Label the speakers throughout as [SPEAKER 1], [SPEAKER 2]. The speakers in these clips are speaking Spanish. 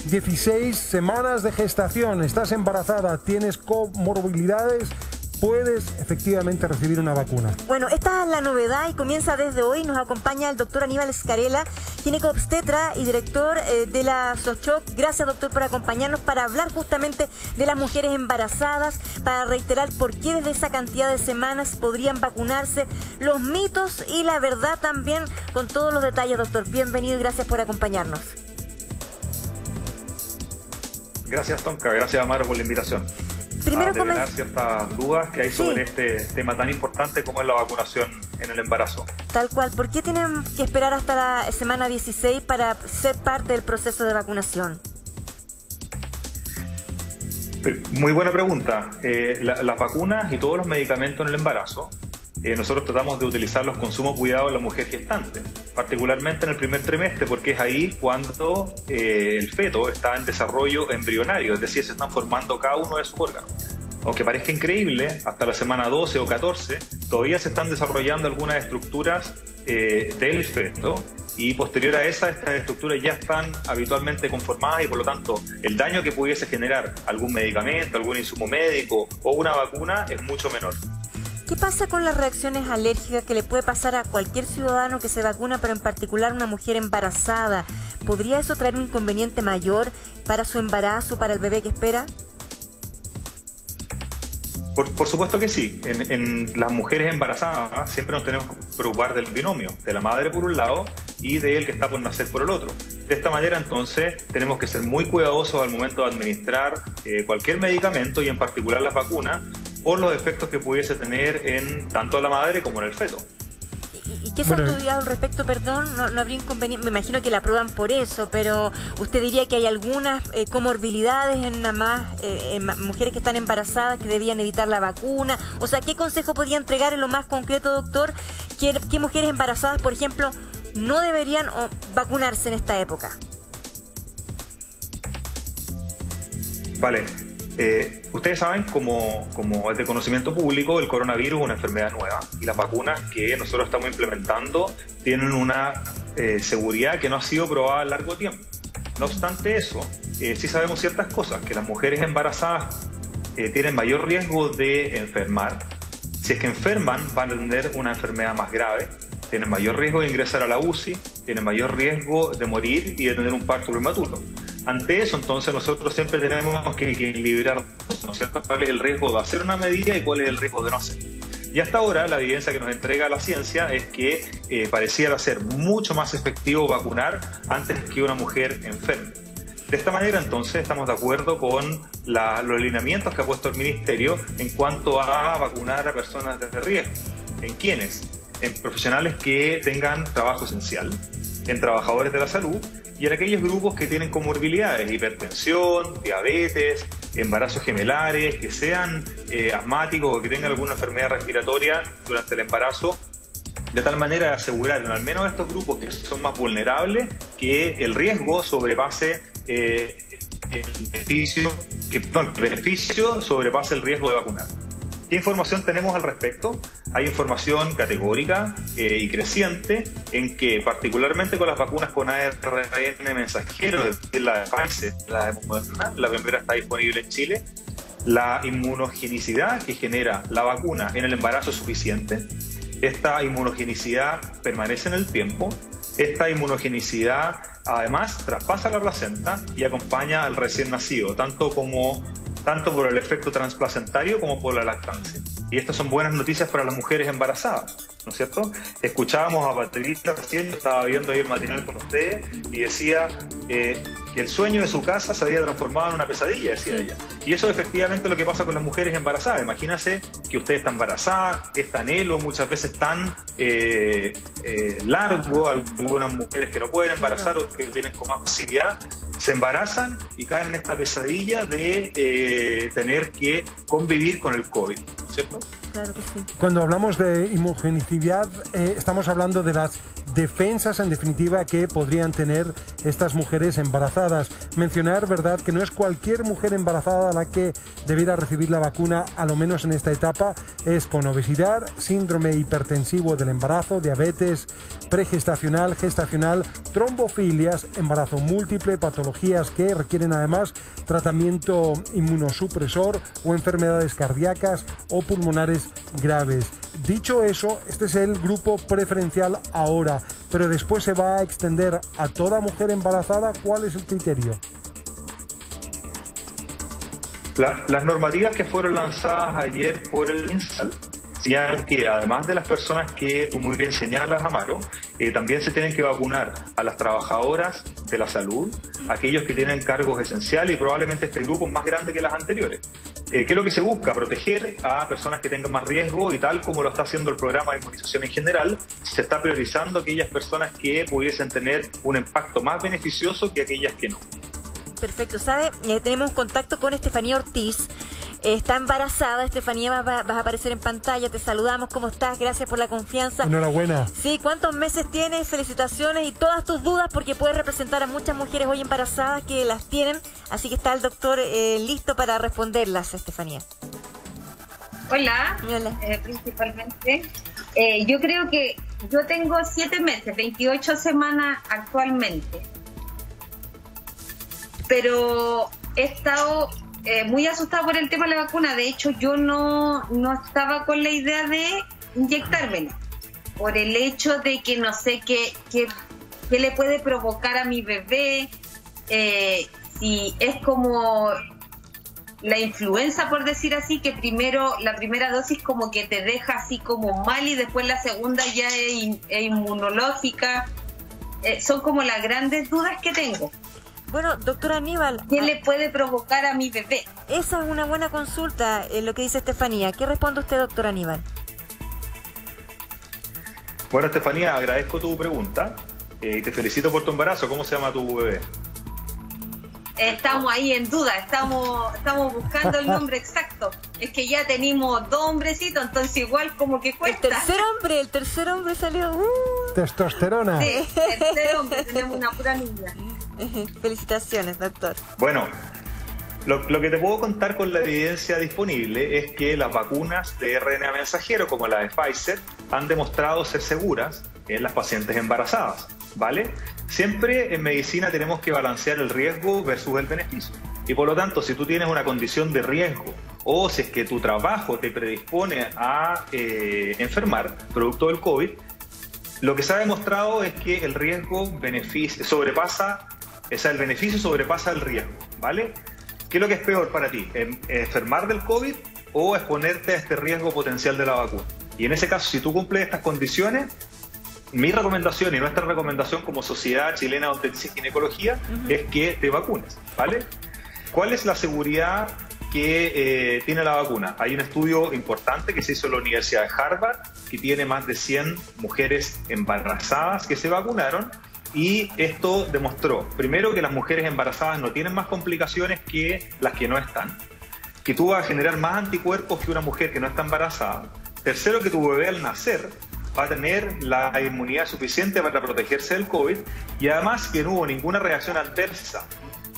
[SPEAKER 1] 16 semanas de gestación, estás embarazada, tienes comorbilidades, puedes efectivamente recibir una vacuna.
[SPEAKER 2] Bueno, esta es la novedad y comienza desde hoy. Nos acompaña el doctor Aníbal Scarella, ginecobstetra y director de la SOCHOC. Gracias, doctor, por acompañarnos para hablar justamente de las mujeres embarazadas, para reiterar por qué desde esa cantidad de semanas podrían vacunarse, los mitos y la verdad también, con todos los detalles, doctor. Bienvenido y gracias por acompañarnos.
[SPEAKER 3] Gracias, Tonka. Gracias, Amaro, por la invitación.
[SPEAKER 2] Primero
[SPEAKER 3] develar ciertas dudas que hay sobre este tema tan importante como es la vacunación en el embarazo.
[SPEAKER 2] Tal cual. ¿Por qué tienen que esperar hasta la semana 16 para ser parte del proceso de vacunación?
[SPEAKER 3] Muy buena pregunta. Las vacunas y todos los medicamentos en el embarazo, nosotros tratamos de utilizarlos con sumo cuidado en la mujer gestante, particularmente en el primer trimestre, porque es ahí cuando el feto está en desarrollo embrionario, es decir, se están formando cada uno de sus órganos. Aunque parezca increíble, hasta la semana 12 o 14 todavía se están desarrollando algunas estructuras del feto, y posterior a estas estructuras ya están habitualmente conformadas, y por lo tanto el daño que pudiese generar algún medicamento, algún insumo médico o una vacuna es mucho menor.
[SPEAKER 2] ¿Qué pasa con las reacciones alérgicas que le puede pasar a cualquier ciudadano que se vacuna, pero en particular una mujer embarazada? ¿Podría eso traer un inconveniente mayor para su embarazo, para el bebé que espera?
[SPEAKER 3] Por supuesto que sí. En las mujeres embarazadas siempre nos tenemos que preocupar del binomio, de la madre por un lado y del que está por nacer por el otro. De esta manera, entonces, tenemos que ser muy cuidadosos al momento de administrar cualquier medicamento, y en particular las vacunas, por los efectos que pudiese tener en tanto la madre como en el feto.
[SPEAKER 2] ¿Y qué se ha estudiado al respecto? Perdón, no habría inconveniente. Me imagino que la aprueban por eso, pero usted diría que hay algunas comorbilidades en mujeres que están embarazadas que debían evitar la vacuna. O sea, ¿qué consejo podría entregar en lo más concreto, doctor? ¿Qué mujeres embarazadas, por ejemplo, no deberían vacunarse en esta época?
[SPEAKER 3] Vale. Ustedes saben, como es de conocimiento público, el coronavirus es una enfermedad nueva, y las vacunas que nosotros estamos implementando tienen una seguridad que no ha sido probada a largo tiempo. No obstante eso, sí sabemos ciertas cosas, que las mujeres embarazadas tienen mayor riesgo de enfermar. Si es que enferman, van a tener una enfermedad más grave, tienen mayor riesgo de ingresar a la UCI, tienen mayor riesgo de morir y de tener un parto prematuro. Ante eso, entonces, nosotros siempre tenemos que equilibrar, ¿no es cierto?, cuál es el riesgo de hacer una medida y cuál es el riesgo de no hacer. Y hasta ahora la evidencia que nos entrega la ciencia es que pareciera ser mucho más efectivo vacunar antes que una mujer enferme. De esta manera, entonces, estamos de acuerdo con los lineamientos que ha puesto el Ministerio en cuanto a vacunar a personas de riesgo. ¿En quiénes? En profesionales que tengan trabajo esencial, en trabajadores de la salud y en aquellos grupos que tienen comorbilidades, hipertensión, diabetes, embarazos gemelares, que sean asmáticos o que tengan alguna enfermedad respiratoria durante el embarazo, de tal manera de asegurar en al menos estos grupos que son más vulnerables que el riesgo sobrepase el beneficio sobrepase el riesgo de vacunar. ¿Qué información tenemos al respecto? Hay información categórica y creciente en que, particularmente con las vacunas con ARN mensajero, la de Pfizer, la de Moderna, la primera está disponible en Chile, la inmunogenicidad que genera la vacuna en el embarazo es suficiente. Esta inmunogenicidad permanece en el tiempo. Esta inmunogenicidad, además, traspasa la placenta y acompaña al recién nacido, tanto por el efecto transplacentario como por la lactancia. Y estas son buenas noticias para las mujeres embarazadas, ¿no es cierto? Escuchábamos a Patricia recién, yo estaba viendo ahí el material con ustedes, y decía que el sueño de su casa se había transformado en una pesadilla, decía ella. Y eso es efectivamente lo que pasa con las mujeres embarazadas. Imagínense que usted está embarazada, este anhelo muchas veces tan largo, algunas mujeres que no pueden embarazar o que tienen con más facilidad, se embarazan y caen en esta pesadilla de tener que convivir con el COVID, ¿cierto?
[SPEAKER 2] Claro que sí.
[SPEAKER 1] Cuando hablamos de inmunogenicidad, estamos hablando de las defensas en definitiva que podrían tener estas mujeres embarazadas. Mencionar, ¿verdad?, que no es cualquier mujer embarazada la que debiera recibir la vacuna, a lo menos en esta etapa, es con obesidad, síndrome hipertensivo del embarazo, diabetes pregestacional, gestacional, trombofilias, embarazo múltiple, patologías que requieren además tratamiento inmunosupresor o enfermedades cardíacas o pulmonares graves. Dicho eso, este es el grupo preferencial ahora, pero después se va a extender a toda mujer embarazada. ¿Cuál es el criterio?
[SPEAKER 3] Las normativas que fueron lanzadas ayer por el MinSal señalan que además de las personas que tú muy bien señalas, Amaro, también se tienen que vacunar a las trabajadoras de la salud, aquellos que tienen cargos esenciales, y probablemente este grupo es más grande que las anteriores. ¿Qué es lo que se busca? Proteger a personas que tengan más riesgo, y tal como lo está haciendo el programa de inmunización en general, se está priorizando aquellas personas que pudiesen tener un impacto más beneficioso que aquellas que no.
[SPEAKER 2] Perfecto, ¿sabe? Tenemos contacto con Estefanía Ortiz. Está embarazada. Estefanía, vas a aparecer en pantalla. Te saludamos. ¿Cómo estás? Gracias por la confianza.
[SPEAKER 1] Enhorabuena.
[SPEAKER 2] Sí, ¿cuántos meses tienes? Felicitaciones y todas tus dudas, porque puedes representar a muchas mujeres hoy embarazadas que las tienen. Así que está el doctor listo para responderlas, Estefanía.
[SPEAKER 4] Hola.
[SPEAKER 2] Hola.
[SPEAKER 4] Principalmente. Yo creo que yo tengo 7 meses, 28 semanas actualmente. Pero he estado muy asustada por el tema de la vacuna. De hecho, yo no estaba con la idea de inyectármela, por el hecho de que no sé qué le puede provocar a mi bebé, si es como la influenza, por decir así, que primero la primera dosis como que te deja así como mal y después la segunda ya es inmunológica. Son como las grandes dudas que tengo.
[SPEAKER 2] Bueno, doctora Aníbal,
[SPEAKER 4] ¿qué le puede provocar a mi bebé?
[SPEAKER 2] Esa es una buena consulta, lo que dice Estefanía. ¿Qué responde usted, doctora Aníbal?
[SPEAKER 3] Bueno, Estefanía, agradezco tu pregunta y te felicito por tu embarazo. ¿Cómo se llama tu bebé?
[SPEAKER 4] Estamos ahí en duda, estamos buscando el nombre exacto. Es que ya tenemos 2 hombrecitos, entonces igual como que cuesta.
[SPEAKER 2] El tercer hombre salió.
[SPEAKER 1] Testosterona.
[SPEAKER 4] Sí, el tercer hombre, tenemos una pura niña.
[SPEAKER 2] Felicitaciones, doctor.
[SPEAKER 3] Bueno, lo que te puedo contar con la evidencia disponible es que las vacunas de RNA mensajero, como la de Pfizer, han demostrado ser seguras en las pacientes embarazadas, ¿vale? Siempre en medicina tenemos que balancear el riesgo versus el beneficio. Y por lo tanto, si tú tienes una condición de riesgo o si es que tu trabajo te predispone a enfermar producto del COVID, lo que se ha demostrado es que el riesgo-beneficio el beneficio sobrepasa el riesgo, ¿vale? ¿Qué es lo que es peor para ti? ¿Enfermar del COVID o exponerte a este riesgo potencial de la vacuna? Y en ese caso, si tú cumples estas condiciones, mi recomendación y nuestra recomendación como Sociedad Chilena de Obstetricia y Ginecología es que te vacunes, ¿vale? ¿Cuál es la seguridad que tiene la vacuna? Hay un estudio importante que se hizo en la Universidad de Harvard que tiene más de 100 mujeres embarazadas que se vacunaron, y esto demostró, primero, que las mujeres embarazadas no tienen más complicaciones que las que no están, que tú vas a generar más anticuerpos que una mujer que no está embarazada. Tercero, que tu bebé al nacer va a tener la inmunidad suficiente para protegerse del COVID, y además que no hubo ninguna reacción adversa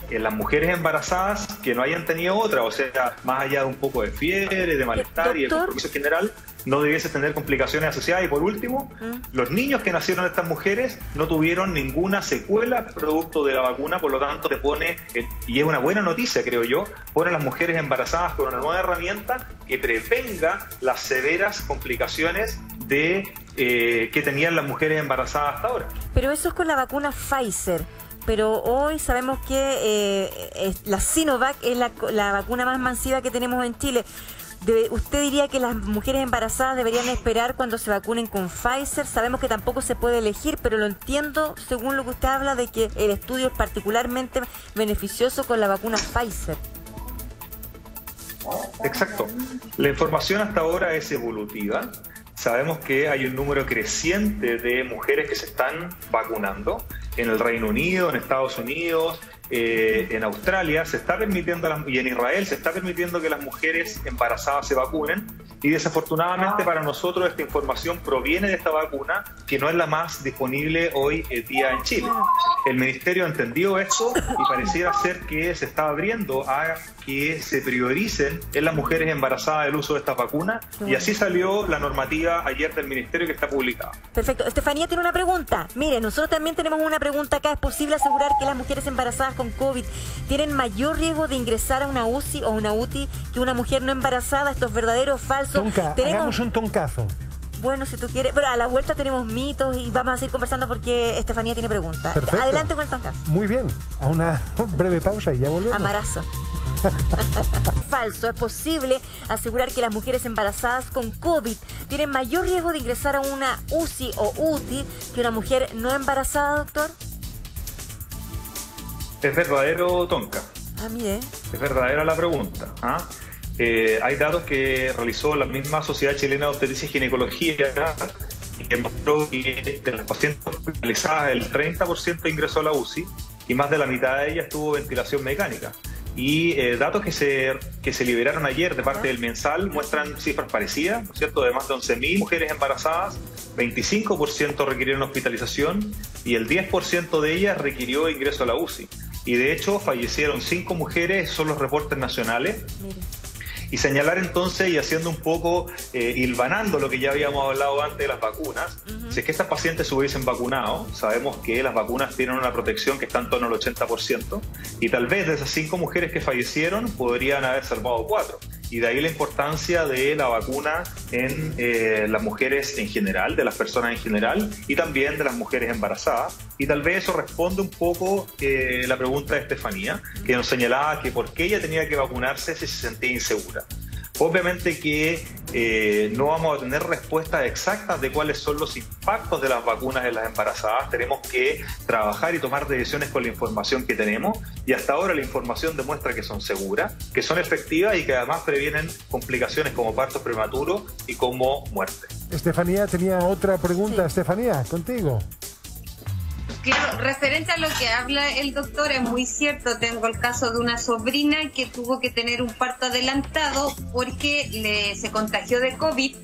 [SPEAKER 3] en las mujeres embarazadas que no hayan tenido otra, o sea, más allá de un poco de fiebre, de malestar y de compromiso general, no debiese tener complicaciones asociadas. Y por último, los niños que nacieron de estas mujeres no tuvieron ninguna secuela producto de la vacuna, por lo tanto te pone, y es una buena noticia creo yo, pone a las mujeres embarazadas con una nueva herramienta que prevenga las severas complicaciones que tenían las mujeres embarazadas hasta ahora.
[SPEAKER 2] Pero eso es con la vacuna Pfizer. Pero hoy sabemos que la Sinovac es la vacuna más masiva que tenemos en Chile. ¿Usted diría que las mujeres embarazadas deberían esperar cuando se vacunen con Pfizer? Sabemos que tampoco se puede elegir, pero lo entiendo según lo que usted habla de que el estudio es particularmente beneficioso con la vacuna Pfizer.
[SPEAKER 3] Exacto. La información hasta ahora es evolutiva. Sabemos que hay un número creciente de mujeres que se están vacunando en el Reino Unido, en Estados Unidos, en Australia se está permitiendo, y en Israel se está permitiendo que las mujeres embarazadas se vacunen, y desafortunadamente para nosotros esta información proviene de esta vacuna, que no es la más disponible hoy día en Chile. El Ministerio entendió esto y pareciera ser que se está abriendo a que se prioricen en las mujeres embarazadas el uso de estas vacunas, y así salió la normativa ayer del Ministerio, que está publicada.
[SPEAKER 2] Perfecto. Estefanía tiene una pregunta. Mire, nosotros también tenemos una pregunta acá. ¿Es posible asegurar que las mujeres embarazadas con COVID tienen mayor riesgo de ingresar a una UCI o una UTI que una mujer no embarazada? ¿Esto es verdadero o falso?
[SPEAKER 1] Tonka, hagamos un toncazo.
[SPEAKER 2] Bueno, si tú quieres, pero a la vuelta tenemos mitos y vamos a seguir conversando porque Estefanía tiene preguntas.
[SPEAKER 1] Perfecto.
[SPEAKER 2] Adelante con el toncazo.
[SPEAKER 1] Muy bien, a una breve pausa y ya volvemos.
[SPEAKER 2] Amarazo. Falso. ¿Es posible asegurar que las mujeres embarazadas con COVID tienen mayor riesgo de ingresar a una UCI o UTI que una mujer no embarazada, doctor?
[SPEAKER 3] Es verdadero, Tonka.
[SPEAKER 2] Ah, mire.
[SPEAKER 3] Es verdadera la pregunta. Hay datos que realizó la misma Sociedad Chilena de Obstetricia y Ginecología, que mostró que de las pacientes hospitalizadas el 30% ingresó a la UCI y más de la mitad de ellas tuvo ventilación mecánica. Y datos que se liberaron ayer de parte del Mensal muestran cifras parecidas, ¿no es cierto? De más de 11.000 mujeres embarazadas, 25% requirieron hospitalización y el 10% de ellas requirió ingreso a la UCI. Y de hecho fallecieron 5 mujeres, son los reportes nacionales. Mire. Y señalar entonces, y haciendo un poco, hilvanando lo que ya habíamos hablado antes de las vacunas, si es que estas pacientes se hubiesen vacunado, sabemos que las vacunas tienen una protección que está en torno al 80%, y tal vez de esas 5 mujeres que fallecieron, podrían haber salvado 4. Y de ahí la importancia de la vacuna en las mujeres en general, de las personas en general, y también de las mujeres embarazadas. Y tal vez eso responde un poco la pregunta de Estefanía, que nos señalaba que por qué ella tenía que vacunarse si se sentía insegura. Obviamente que no vamos a tener respuestas exactas de cuáles son los impactos de las vacunas en las embarazadas. Tenemos que trabajar y tomar decisiones con la información que tenemos, y hasta ahora la información demuestra que son seguras, que son efectivas y que además previenen complicaciones como partos prematuros y como muerte.
[SPEAKER 1] Estefanía tenía otra pregunta.
[SPEAKER 2] Sí.
[SPEAKER 1] Estefanía, contigo.
[SPEAKER 4] Claro, referente a lo que habla el doctor, es muy cierto. Tengo el caso de una sobrina que tuvo que tener un parto adelantado porque se contagió de COVID,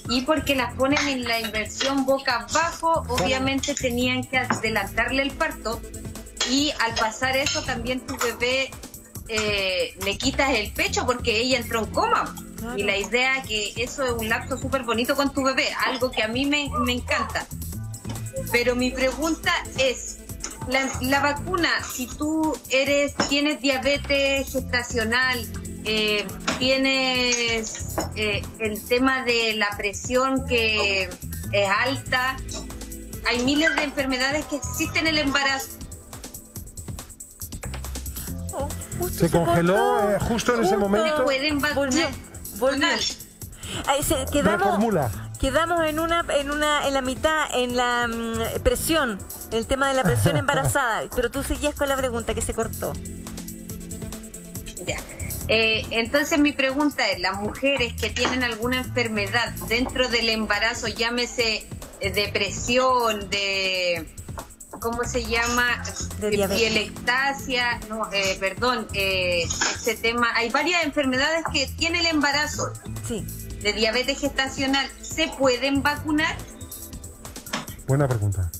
[SPEAKER 4] y porque las ponen en la inversión boca abajo, obviamente tenían que adelantarle el parto, y al pasar eso también tu bebé le quitas el pecho porque ella entró en coma. Claro. Y la idea que eso es un lapso súper bonito con tu bebé, algo que a mí me encanta. Pero mi pregunta es, la vacuna, si tú tienes diabetes gestacional, tienes el tema de la presión que es alta, hay miles de enfermedades que existen en el embarazo.
[SPEAKER 1] Se congeló justo en ese momento.
[SPEAKER 4] Pueden vacunar.
[SPEAKER 2] Quedamos en la mitad, en la presión, el tema de la presión embarazada, pero tú seguías con la pregunta que se cortó.
[SPEAKER 4] Ya. Entonces mi pregunta es, las mujeres que tienen alguna enfermedad dentro del embarazo, llámese depresión, ¿cómo se llama?
[SPEAKER 2] De
[SPEAKER 4] pielectasia, ese tema. Hay varias enfermedades que tiene el embarazo.
[SPEAKER 2] Sí.
[SPEAKER 4] De diabetes gestacional, ¿se pueden vacunar?
[SPEAKER 1] Buena pregunta.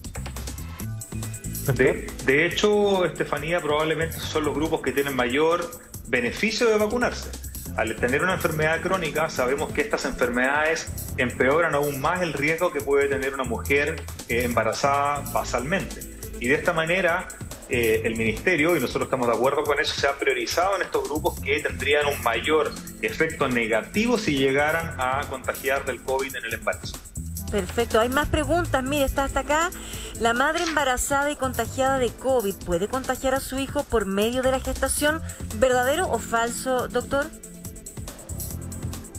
[SPEAKER 3] De hecho, Estefanía, probablemente son los grupos que tienen mayor beneficio de vacunarse. Al tener una enfermedad crónica, sabemos que estas enfermedades empeoran aún más el riesgo que puede tener una mujer embarazada basalmente. Y de esta manera, el Ministerio, y nosotros estamos de acuerdo con eso, se ha priorizado en estos grupos que tendrían un mayor efecto negativo si llegaran a contagiar del COVID en el embarazo.
[SPEAKER 2] Perfecto, hay más preguntas. Mire, está hasta acá. ¿La madre embarazada y contagiada de COVID puede contagiar a su hijo por medio de la gestación? ¿Verdadero o falso, doctor?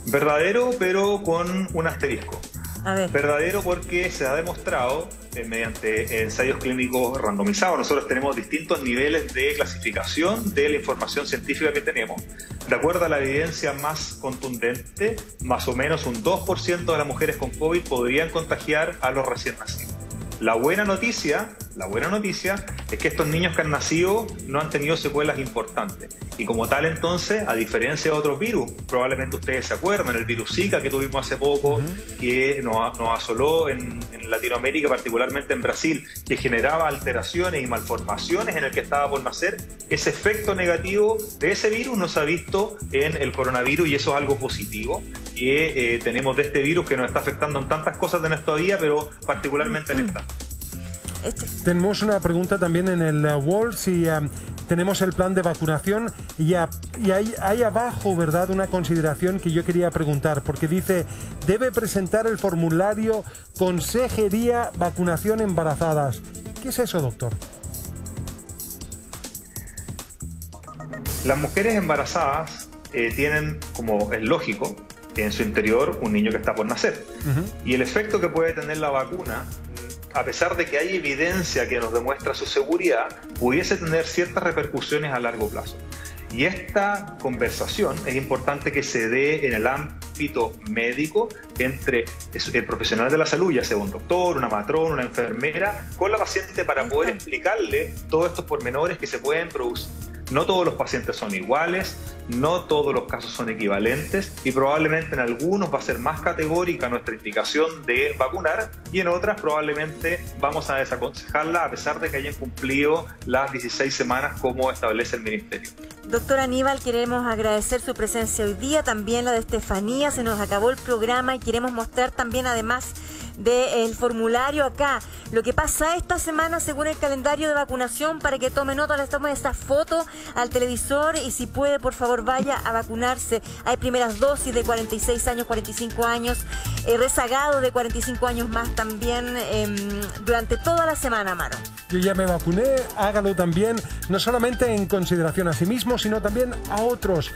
[SPEAKER 3] Verdadero, pero con un asterisco.
[SPEAKER 2] A ver.
[SPEAKER 3] Verdadero porque se ha demostrado mediante ensayos clínicos randomizados. Nosotros tenemos distintos niveles de clasificación de la información científica que tenemos. De acuerdo a la evidencia más contundente, más o menos un 2% de las mujeres con COVID podrían contagiar a los recién nacidos. La buena noticia La buena noticia es que estos niños que han nacido no han tenido secuelas importantes. Y como tal, entonces, a diferencia de otros virus, probablemente ustedes se acuerdan, el virus Zika que tuvimos hace poco, que nos asoló en Latinoamérica, particularmente en Brasil, que generaba alteraciones y malformaciones en el que estaba por nacer, ese efecto negativo de ese virus no se ha visto en el coronavirus, y eso es algo positivo que tenemos de este virus que nos está afectando en tantas cosas de nuestra vida, pero particularmente en esta.
[SPEAKER 1] Tenemos una pregunta también en el Wall, si tenemos el plan de vacunación, y hay abajo, ¿verdad?, una consideración que yo quería preguntar, porque dice, debe presentar el formulario Consejería Vacunación Embarazadas. ¿Qué es eso, doctor?
[SPEAKER 3] Las mujeres embarazadas tienen, como es lógico, en su interior un niño que está por nacer. Y el efecto que puede tener la vacuna, a pesar de que hay evidencia que nos demuestra su seguridad, pudiese tener ciertas repercusiones a largo plazo. Y esta conversación es importante que se dé en el ámbito médico entre el profesional de la salud, ya sea un doctor, una matrona, una enfermera, con la paciente, para poder explicarle todos estos pormenores que se pueden producir. No todos los pacientes son iguales, no todos los casos son equivalentes, y probablemente en algunos va a ser más categórica nuestra indicación de vacunar, y en otras probablemente vamos a desaconsejarla a pesar de que hayan cumplido las 16 semanas como establece el Ministerio.
[SPEAKER 2] Doctor Aníbal, queremos agradecer su presencia hoy día, también la de Estefanía. Se nos acabó el programa y queremos mostrar también, además del formulario acá, lo que pasa esta semana según el calendario de vacunación, para que tome nota, les tome esta foto al televisor, y si puede, por favor, vaya a vacunarse. Hay primeras dosis de 46 años, 45 años, rezagados de 45 años más también, durante toda la semana, Amaro.
[SPEAKER 1] Yo ya me vacuné, hágalo también, no solamente en consideración a sí mismo, sino también a otros.